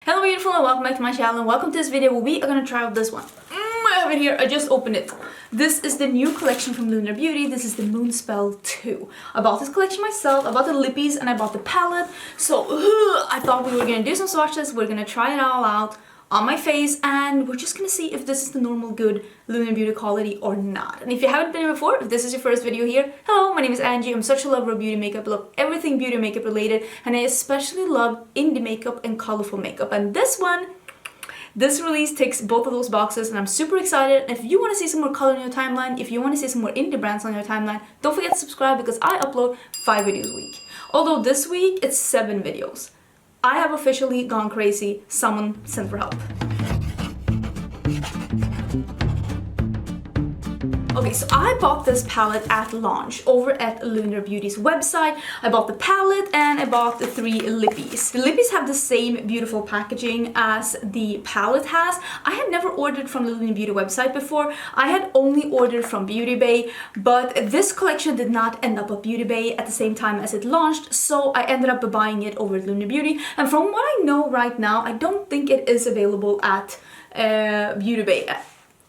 Hello beautiful and welcome back to my channel and welcome to this video where we are going to try out this one. I have it here, I just opened it. This is the new collection from Lunar Beauty. This is the Moonspell 2. I bought this collection myself, I bought the lippies and I bought the palette. So I thought we were going to do some swatches, we're going to try it all out on my face and we're just going to see if this is the normal good Lunar Beauty quality or not. And if you haven't been here before, if this is your first video here, hello, my name is Angie. I'm such a lover of beauty makeup. I love everything beauty makeup related and I especially love indie makeup and colorful makeup. And this release ticks both of those boxes and I'm super excited. And if you want to see some more color in your timeline, if you want to see some more indie brands on your timeline, don't forget to subscribe because I upload 5 videos a week. Although this week it's 7 videos. I have officially gone crazy. Someone send for help. Okay, so I bought this palette at launch over at Lunar Beauty's website. I bought the palette and I bought the 3 lippies. The lippies have the same beautiful packaging as the palette has. I had never ordered from the Lunar Beauty website before. I had only ordered from Beauty Bay, but this collection did not end up at Beauty Bay at the same time as it launched, so I ended up buying it over at Lunar Beauty. And from what I know right now, I don't think it is available at Beauty Bay.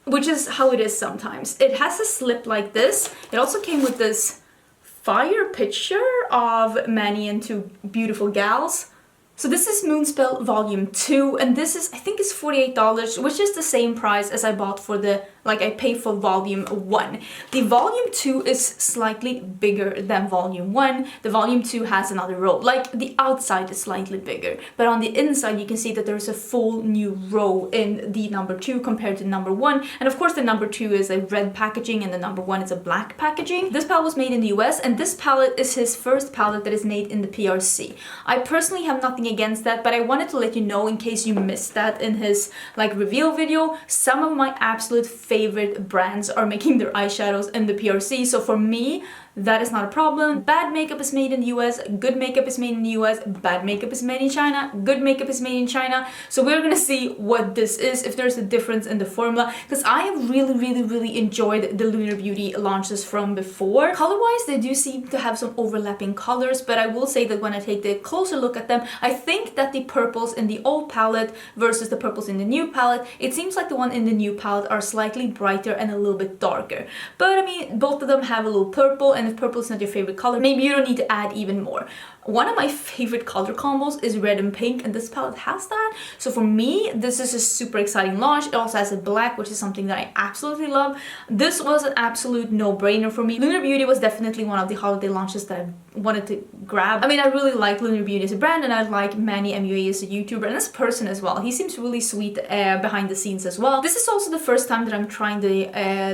Which is how it is sometimes. It has a slip like this. It also came with this fire picture of Manny and 2 beautiful gals. So this is Moonspell Volume 2 and this is, I think it's $48, which is the same price as I bought for the, like I paid for Volume 1. The Volume 2 is slightly bigger than Volume 1. The Volume 2 has another row. Like the outside is slightly bigger, but on the inside you can see that there's a full new row in the number 2 compared to number 1. And of course the number 2 is a red packaging and the number 1 is a black packaging. This palette was made in the US and this palette is his first palette that is made in the PRC. I personally have nothing against that, but I wanted to let you know in case you missed that in his like reveal video. Some of my absolute favorite brands are making their eyeshadows in the PRC, so for me that is not a problem. Bad makeup is made in the US, good makeup is made in the US, bad makeup is made in China, good makeup is made in China. So we're gonna see what this is, if there's a difference in the formula, because I have really enjoyed the Lunar Beauty launches from before. Color-wise, they do seem to have some overlapping colors, but I will say that when I take the closer look at them, I think that the purples in the old palette versus the purples in the new palette, it seems like the one in the new palette are slightly brighter and a little bit darker. But I mean, both of them have a little purple, and if purple is not your favorite color, maybe you don't need to add even more. One of my favorite color combos is red and pink, and this palette has that. So for me, this is a super exciting launch. It also has a black, which is something that I absolutely love. This was an absolute no-brainer for me. Lunar Beauty was definitely one of the holiday launches that I wanted to grab. I mean, I really like Lunar Beauty as a brand, and I like Manny MUA as a YouTuber and as a person as well. He seems really sweet behind the scenes as well. This is also the first time that I'm trying the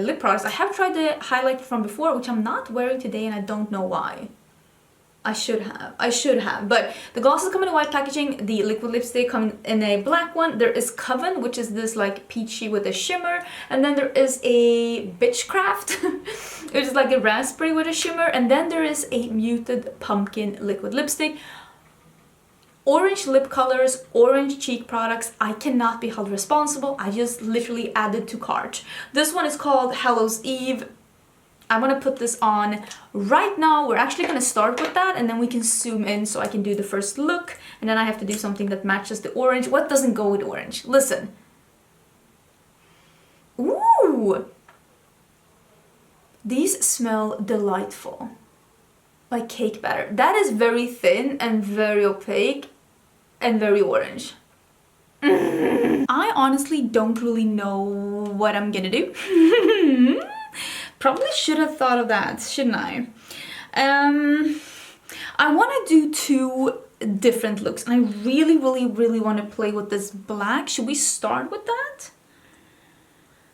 lip products. I have tried the highlight from before, which I'm not wearing today, and I don't know why. I should have, but the glosses come in a white packaging, the liquid lipstick come in a black one. There is Coven, which is this like peachy with a shimmer, and then there is a Bitchcraft, which is like a raspberry with a shimmer, and then there is a muted pumpkin liquid lipstick. Orange lip colors, orange cheek products. I cannot be held responsible. I just literally added to cart. This one is called Hallows Eve. I'm gonna put this on right now. We're actually gonna start with that and then we can zoom in so I can do the first look, and then I have to do something that matches the orange. What doesn't go with orange? Listen. Ooh! These smell delightful. Like cake batter. That is very thin and very opaque and very orange. I honestly don't really know what I'm gonna do. Probably should have thought of that, shouldn't I? I want to do 2 different looks, and I really want to play with this black. Should we start with that?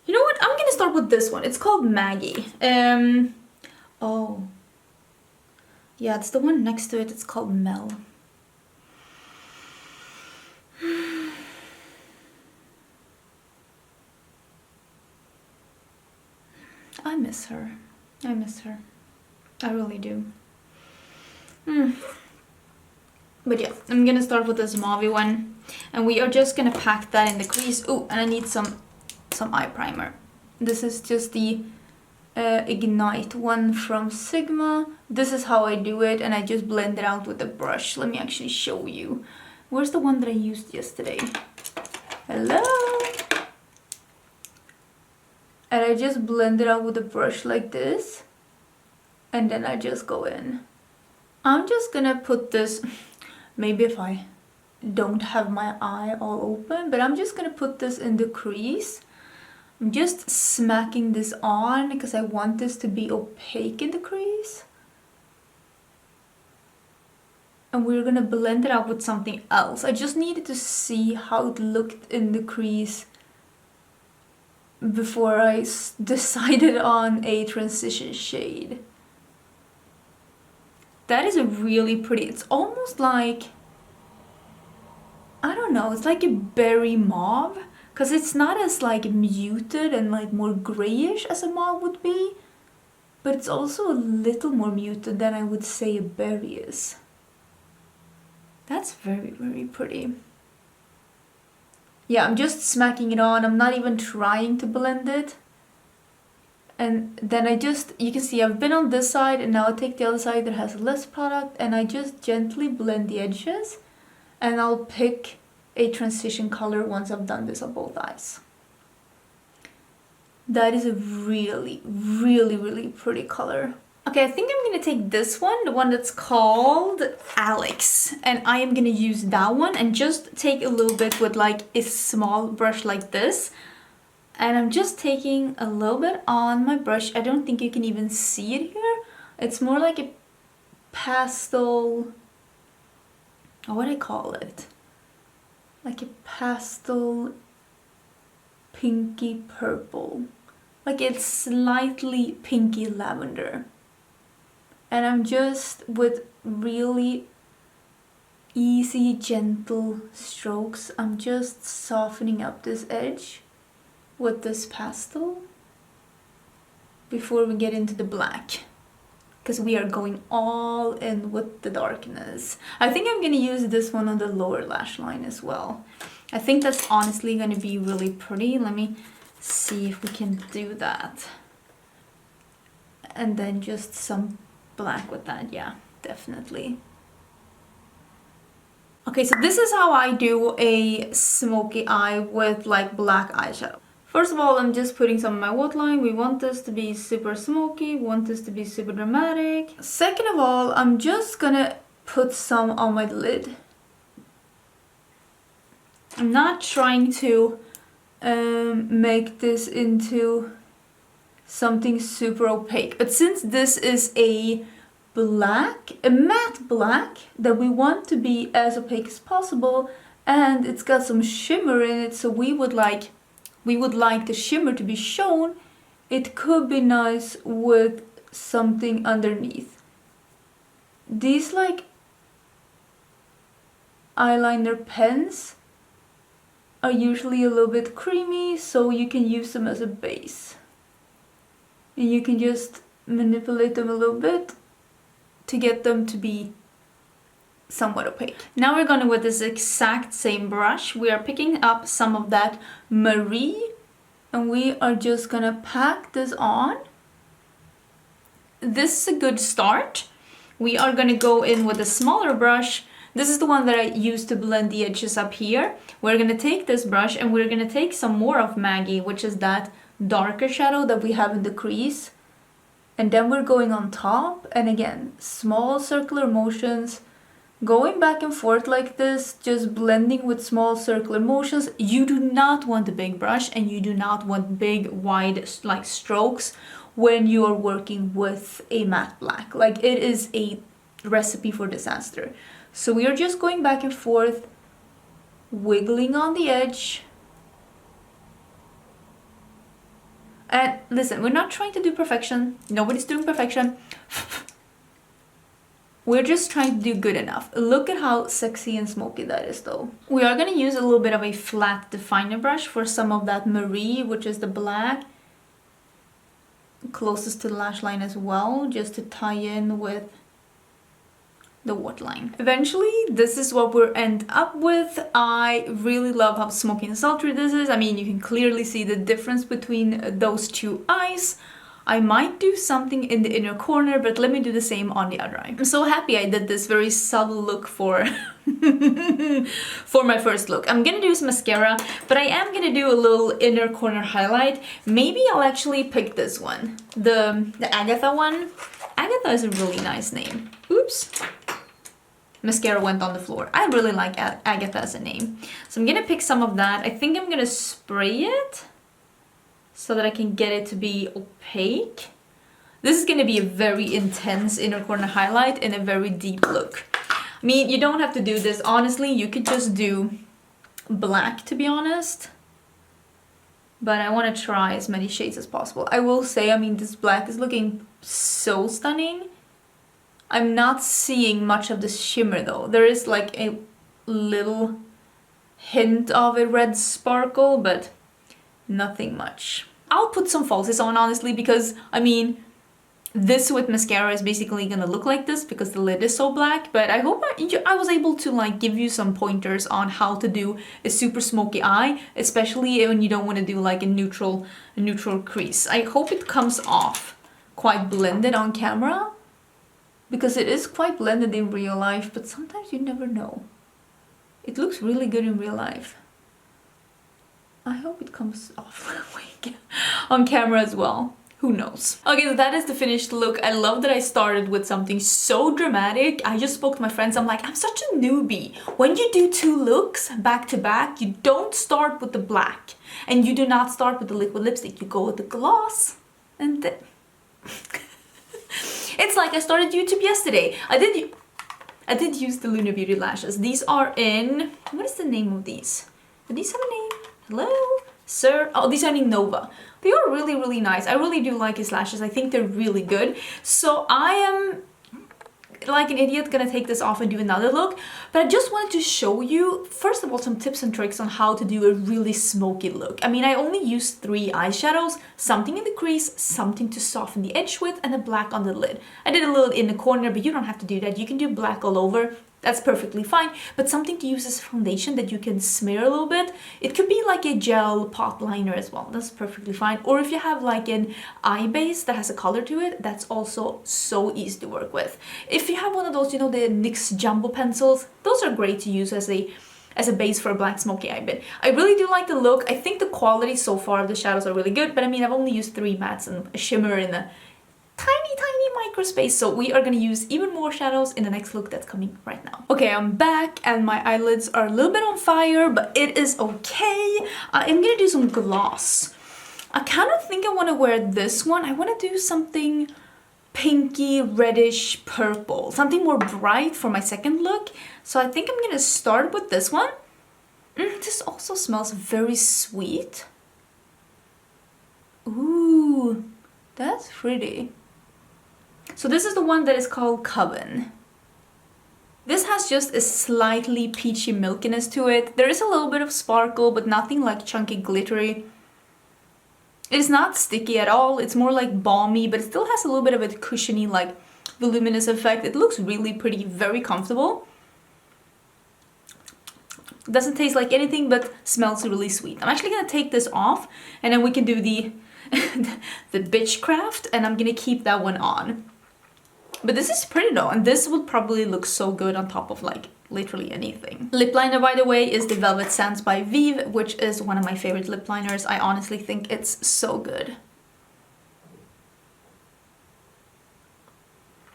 You know what? I'm gonna start with this one. It's called Maggie. Oh. Yeah, it's the one next to it. It's called Mel. I miss her. I miss her. I really do. But yeah, I'm gonna start with this mauve one. And we are just gonna pack that in the crease. Oh, and I need some eye primer. This is just the Ignite one from Sigma. This is how I do it, and I just blend it out with a brush. Let me actually show you. Where's the one that I used yesterday? Hello? And I just blend it out with a brush like this. And then I just go in. I'm just gonna put this, maybe if I don't have my eye all open, but I'm just gonna put this in the crease. I'm just smacking this on because I want this to be opaque in the crease. And we're gonna blend it out with something else. I just needed to see how it looked in the crease before I decided on a transition shade. That is a really pretty, it's almost like, I don't know, it's like a berry mauve, because it's not as like muted and like more grayish as a mauve would be, but it's also a little more muted than I would say a berry is. That's very, very pretty. Yeah, I'm just smacking it on, I'm not even trying to blend it. And then you can see I've been on this side and now I take the other side that has less product and I just gently blend the edges and I'll pick a transition color once I've done this on both eyes. That is a really, really, really pretty color. Okay, I think I'm gonna take this one, the one that's called Alex, and I am gonna use that one and just take a little bit with like a small brush like this. And I'm just taking a little bit on my brush. I don't think you can even see it here. It's more like a pastel, what do I call it? Like a pastel pinky purple. Like it's slightly pinky lavender. And I'm just with really easy, gentle strokes, I'm just softening up this edge with this pastel before we get into the black, because we are going all in with the darkness. I think I'm gonna use this one on the lower lash line as well. I think that's honestly gonna be really pretty. Let me see if we can do that. And then just some black with that, yeah, definitely. Okay, so this is how I do a smoky eye with like black eyeshadow. First of all, I'm just putting some of my waterline. We want this to be super smoky, we want this to be super dramatic. Second of all, I'm just gonna put some on my lid. I'm not trying to make this into something super opaque, but since this is a matte black that we want to be as opaque as possible, and it's got some shimmer in it, so we would like the shimmer to be shown, it could be nice with something underneath. These like eyeliner pens are usually a little bit creamy, so you can use them as a base. And you can just manipulate them a little bit to get them to be somewhat opaque. Now we're gonna, with this exact same brush, we are picking up some of that Marie and we are just gonna pack this on. This is a good start. We are gonna go in with a smaller brush. This is the one that I used to blend the edges up here. We're gonna take this brush and we're gonna take some more of Maggie, which is that darker shadow that we have in the crease. And then we're going on top, and again, small circular motions, going back and forth like this, just blending with small circular motions. You do not want a big brush and you do not want big wide like strokes when you are working with a matte black. Like, it is a recipe for disaster. So we are just going back and forth, wiggling on the edge. And listen, we're not trying to do perfection. Nobody's doing perfection. We're just trying to do good enough. Look at how sexy and smoky that is though. We are going to use a little bit of a flat definer brush for some of that Marie, which is the black, closest to the lash line as well, just to tie in with the waterline. Eventually, this is what we'll end up with. I really love how smoky and sultry this is. I mean, you can clearly see the difference between those two eyes. I might do something in the inner corner, but let me do the same on the other eye. I'm so happy I did this very subtle look for for my first look. I'm gonna do some mascara, but I am gonna do a little inner corner highlight. Maybe I'll actually pick this one, the Agatha one. Agatha is a really nice name. Oops. Mascara went on the floor. I really like Agatha as a name. So I'm gonna pick some of that. I think I'm gonna spray it so that I can get it to be opaque. This is gonna be a very intense inner corner highlight and a very deep look. I mean, you don't have to do this. Honestly, you could just do black, to be honest. But I want to try as many shades as possible. I will say, I mean, this black is looking so stunning. I'm not seeing much of the shimmer though. There is like a little hint of a red sparkle, but nothing much. I'll put some falsies on, honestly, because, I mean, this with mascara is basically gonna look like this because the lid is so black, but I hope I was able to like give you some pointers on how to do a super smoky eye, especially when you don't want to do like a neutral crease. I hope it comes off quite blended on camera, because it is quite blended in real life, but sometimes you never know. It looks really good in real life. I hope it comes off on camera as well. Who knows? Okay, so that is the finished look. I love that I started with something so dramatic. I just spoke to my friends. I'm like, I'm such a newbie. When you do two looks back to back, you don't start with the black. And you do not start with the liquid lipstick. You go with the gloss. And then... It's like I started YouTube yesterday. I did use the Lunar Beauty lashes. These are in... What is the name of these? Do these have a name? Hello? Sir? Oh, these are in Nova. They are really, really nice. I really do like his lashes. I think they're really good. So I am, like an idiot, gonna take this off and do another look. But I just wanted to show you, first of all, some tips and tricks on how to do a really smoky look. I mean, I only used 3 eyeshadows, something in the crease, something to soften the edge with, and a black on the lid. I did a little in the corner, but you don't have to do that. You can do black all over. That's perfectly fine, but something to use as foundation that you can smear a little bit. It could be like a gel pot liner as well. That's perfectly fine. Or if you have like an eye base that has a color to it, that's also so easy to work with. If you have one of those, you know, the NYX jumbo pencils, those are great to use as a base for a black smoky eye. But I really do like the look. I think the quality so far of the shadows are really good, but I mean, I've only used 3 mattes and a shimmer in a tiny micro space, so we are gonna use even more shadows in the next look that's coming right now. Okay, I'm back and my eyelids are a little bit on fire, but it is okay. I'm gonna do some gloss. I kind of think I want to wear this one. I want to do something pinky, reddish, purple, something more bright for my second look. So I think I'm gonna start with this one. This also smells very sweet. Ooh, that's pretty. So this is the one that is called Coven. This has just a slightly peachy milkiness to it. There is a little bit of sparkle, but nothing like chunky glittery. It's not sticky at all. It's more like balmy, but it still has a little bit of a cushiony, like voluminous effect. It looks really pretty, very comfortable. Doesn't taste like anything, but smells really sweet. I'm actually gonna take this off, and then we can do the the Bitchcraft, and I'm gonna keep that one on. But this is pretty though, and this would probably look so good on top of like literally anything. Lip liner, by the way, is the Velvet Sands by Vive, which is one of my favorite lip liners. I honestly think it's so good.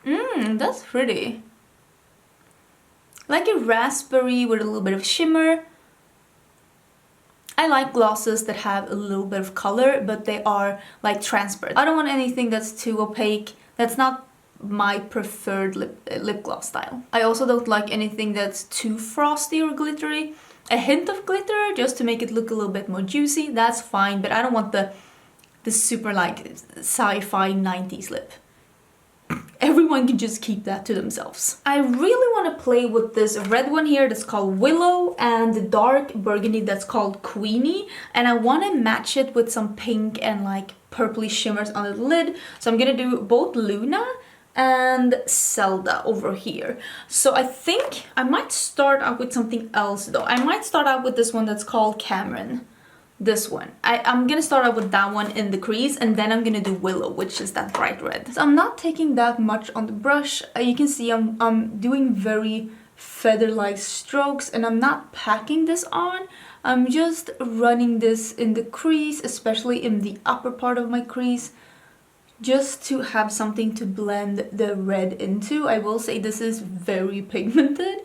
That's pretty. Like a raspberry with a little bit of shimmer. I like glosses that have a little bit of color, but they are like transparent. I don't want anything that's too opaque. That's not my preferred lip gloss style. I also don't like anything that's too frosty or glittery. A hint of glitter just to make it look a little bit more juicy, that's fine, but I don't want the super like sci-fi 90s lip. Everyone can just keep that to themselves. I really want to play with this red one here that's called Willow and the dark burgundy that's called Queenie, and I want to match it with some pink and like purpley shimmers on the lid. So I'm gonna do both Luna and Zelda over here. So I think I might start out with something else though. I might start out with this one that's called Cameron. this one. I'm gonna start out with that one in the crease, and then I'm gonna do Willow, which is that bright red. So I'm not taking that much on the brush. You can see I'm doing very feather-like strokes, and I'm not packing this on. I'm just running this in the crease, especially in the upper part of my crease, just to have something to blend the red into. I will say this is very pigmented.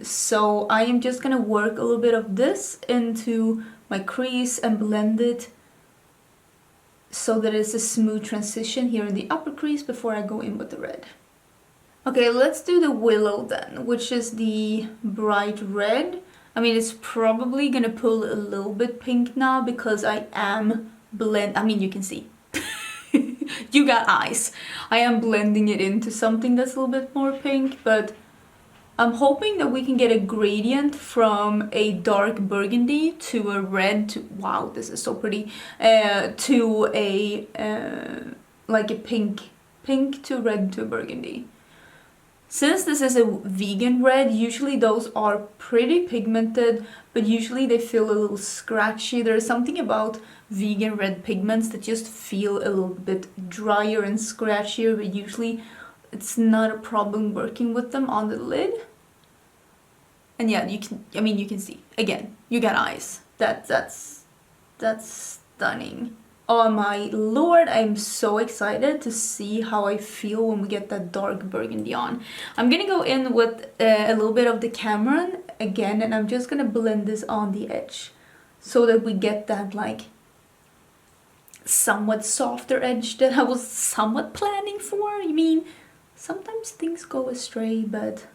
So I am just gonna work a little bit of this into my crease and blend it so that it's a smooth transition here in the upper crease before I go in with the red. Okay, let's do the Willow then, which is the bright red. I mean, it's probably gonna pull a little bit pink now because I am I mean, you can see. You got eyes. I am blending it into something that's a little bit more pink, but I'm hoping that we can get a gradient from a dark burgundy to a red to, wow, this is so pretty, to a, like a pink to red to burgundy. Since this is a vegan red, usually those are pretty pigmented, but usually they feel a little scratchy. There's something about vegan red pigments that just feel a little bit drier and scratchier, but usually it's not a problem working with them on the lid. And yeah, you can see, again, you got eyes. That's stunning. Oh my lord, I'm so excited to see how I feel when we get that dark burgundy on. I'm gonna go in with a little bit of the Cameron again, and I'm just gonna blend this on the edge so that we get that like somewhat softer edge that I was somewhat planning for. I mean, sometimes things go astray, but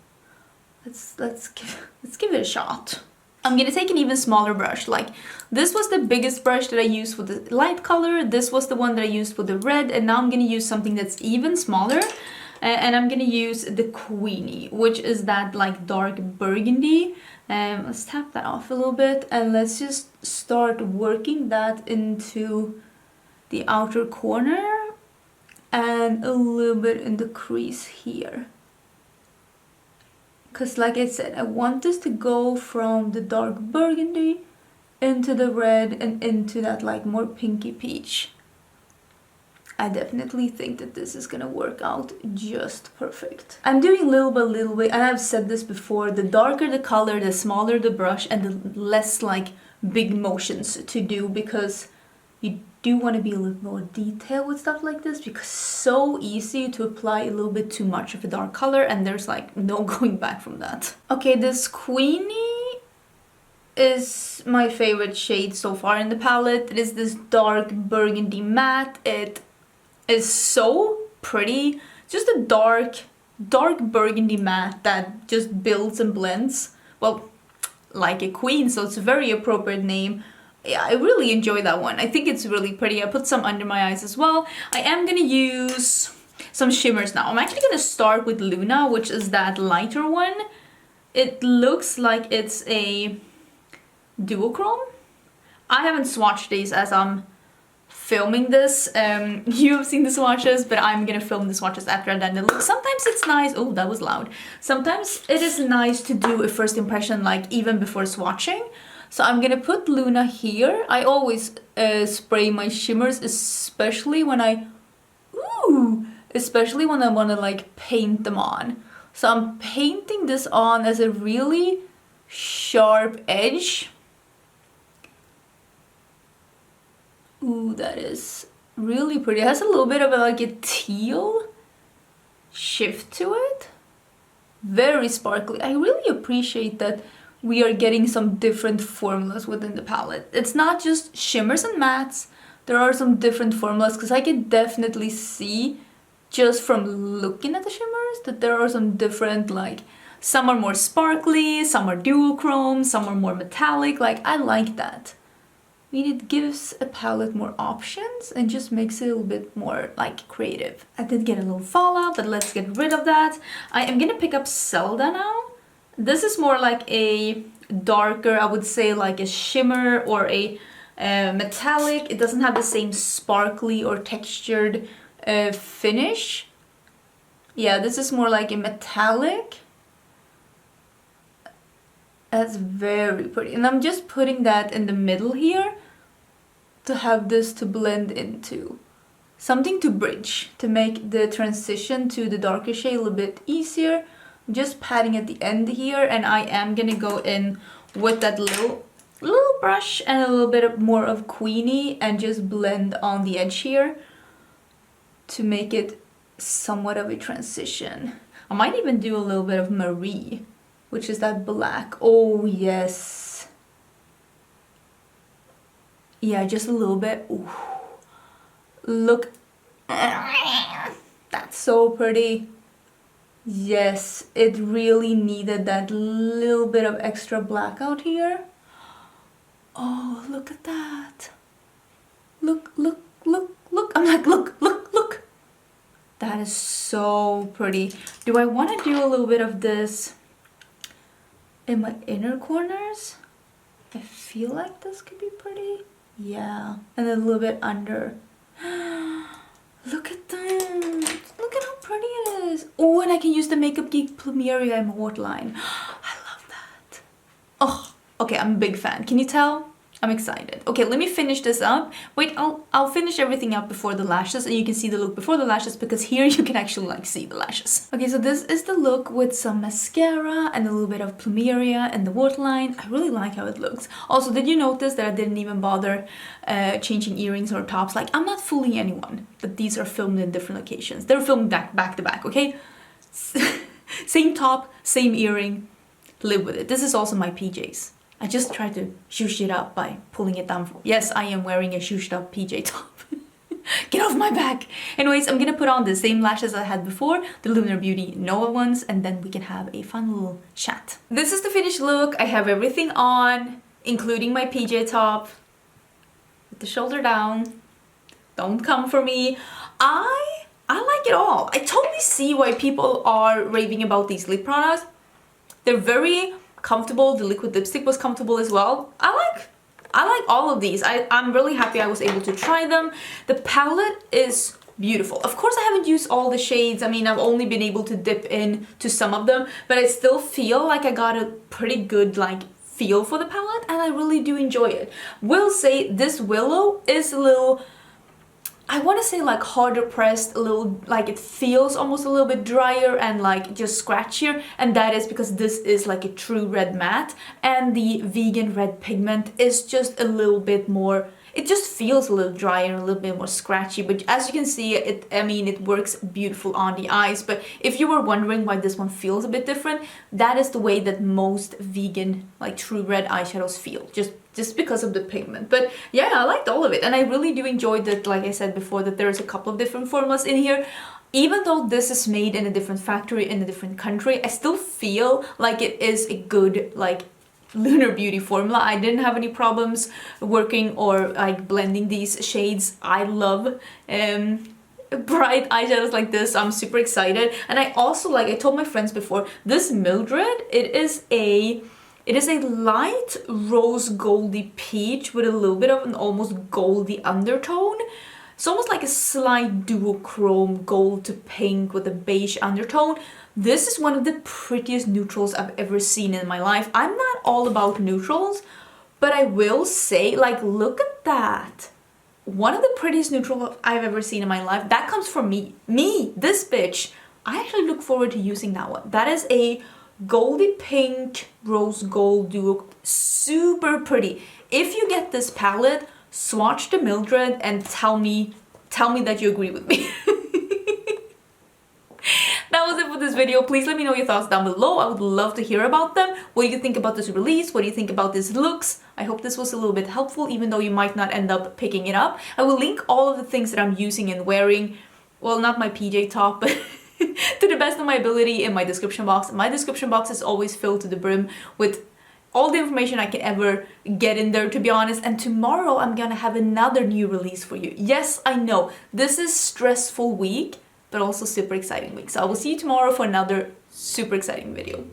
let's give it a shot. I'm gonna take an even smaller brush. Like, this was the biggest brush that I used for the light color, this was the one that I used for the red, and now I'm gonna use something that's even smaller, and I'm gonna use the Queenie, which is that like dark burgundy. Let's tap that off a little bit, and let's just start working that into the outer corner and a little bit in the crease here. Because like I said, I want this to go from the dark burgundy into the red and into that like more pinky peach. I definitely think that this is gonna work out just perfect. I'm doing little by little bit, and I've said this before, the darker the color, the smaller the brush, and the less like big motions to do, because you do want to be a little more detailed with stuff like this, because it's so easy to apply a little bit too much of a dark color and there's like no going back from that. Okay, this Queenie is my favorite shade so far in the palette. It is this dark burgundy matte. It is so pretty. Just a dark burgundy matte that just builds and blends. Well, like a queen, so it's a very appropriate name. Yeah, I really enjoy that one. I think it's really pretty. I put some under my eyes as well. I am gonna use some shimmers now. I'm actually gonna start with Lunar, which is that lighter one. It looks like it's a duochrome. I haven't swatched these as I'm filming this. You have seen the swatches, but I'm gonna film the swatches after I'm done the look. Sometimes it's nice. Oh, that was loud. Sometimes it is nice to do a first impression like even before swatching. So I'm gonna put Lunar here. I always spray my shimmers, especially when I wanna like paint them on. So I'm painting this on as a really sharp edge. Ooh, that is really pretty. It has a little bit of like a teal shift to it. Very sparkly. I really appreciate that we are getting some different formulas within the palette. It's not just shimmers and mattes. There are some different formulas, because I can definitely see just from looking at the shimmers that there are some different, like, some are more sparkly, some are duochrome, some are more metallic. Like, I like that. I mean, it gives a palette more options and just makes it a little bit more like creative. I did get a little fallout, but let's get rid of that. I am gonna pick up Zelda now. This is more like a darker, I would say like a shimmer or a metallic. It doesn't have the same sparkly or textured finish. Yeah, this is more like a metallic. That's very pretty. And I'm just putting that in the middle here to have this to blend into. Something to bridge, to make the transition to the darker shade a little bit easier. I'm just patting at the end here, and I am gonna go in with that little brush and a little bit more of Queenie and just blend on the edge here to make it somewhat of a transition. I might even do a little bit of Marie, which is that black. Oh yes. Yeah, just a little bit. Ooh. Look. That's so pretty. Yes, it really needed that little bit of extra black out here. Oh, look at that. Look, look, look, look. I'm like, look, look, look. That is so pretty. Do I want to do a little bit of this in my inner corners? I feel like this could be pretty. Yeah. And then a little bit under. Look at that. Look at how pretty it is. Oh, and I can use the Makeup Geek Plumeria in my waterline. I love that. Oh, okay, I'm a big fan. Can you tell? I'm excited. Okay, let me finish this up. Wait, I'll finish everything up before the lashes, and you can see the look before the lashes, because here you can actually like see the lashes. Okay, so this is the look with some mascara and a little bit of Plumeria and the waterline. I really like how it looks. Also, did you notice that I didn't even bother changing earrings or tops? Like, I'm not fooling anyone that these are filmed in different locations. They're filmed back to back, okay? Same top, same earring. Live with it. This is also my PJs. I just tried to shush it up by pulling it down. Yes, I am wearing a shushed up PJ top. Get off my back! Anyways, I'm gonna put on the same lashes I had before, the Lunar Beauty Noah ones, and then we can have a fun little chat. This is the finished look. I have everything on, including my PJ top. With the shoulder down. Don't come for me. I like it all. I totally see why people are raving about these lip products. They're very comfortable. The liquid lipstick was comfortable as well. I like all of these. I'm really happy I was able to try them. The palette is beautiful. Of course, I haven't used all the shades. I mean, I've only been able to dip in to some of them, but I still feel like I got a pretty good like feel for the palette, and I really do enjoy it. Will say this Willow is a little, I want to say like harder pressed, a little like it feels almost a little bit drier and like just scratchier, and that is because this is like a true red matte, and the vegan red pigment is just a little bit more, it just feels a little drier and a little bit more scratchy, but as you can see, it works beautiful on the eyes. But if you were wondering why this one feels a bit different, that is the way that most vegan like true red eyeshadows feel, just because of the pigment. But yeah, I liked all of it, and I really do enjoy that, like I said before, that there's a couple of different formulas in here. Even though this is made in a different factory in a different country, I still feel like it is a good like Lunar Beauty formula. I didn't have any problems working or like blending these shades. I love bright eyeshadows like this. I'm super excited. And I also, like I told my friends before, this Mildred, it is a light rose goldy peach with a little bit of an almost goldy undertone. It's almost like a slight duochrome gold to pink with a beige undertone. This is one of the prettiest neutrals I've ever seen in my life. I'm not all about neutrals, but I will say, like, look at that. One of the prettiest neutrals I've ever seen in my life. That comes from me. Me, this bitch. I actually look forward to using that one. That is a goldy pink rose gold duo, super pretty. If you get this palette, swatch the Mildred and tell me that you agree with me. That was it for this video. Please let me know your thoughts down below. I would love to hear about them. What do you think about this release? What do you think about these looks? I hope this was a little bit helpful, even though you might not end up picking it up. I will link all of the things that I'm using and wearing, well, not my PJ top, but to the best of my ability in my description box. My description box is always filled to the brim with all the information I can ever get in there, to be honest. And tomorrow I'm gonna have another new release for you. Yes, I know, this is stressful week, but also super exciting week. So I will see you tomorrow for another super exciting video.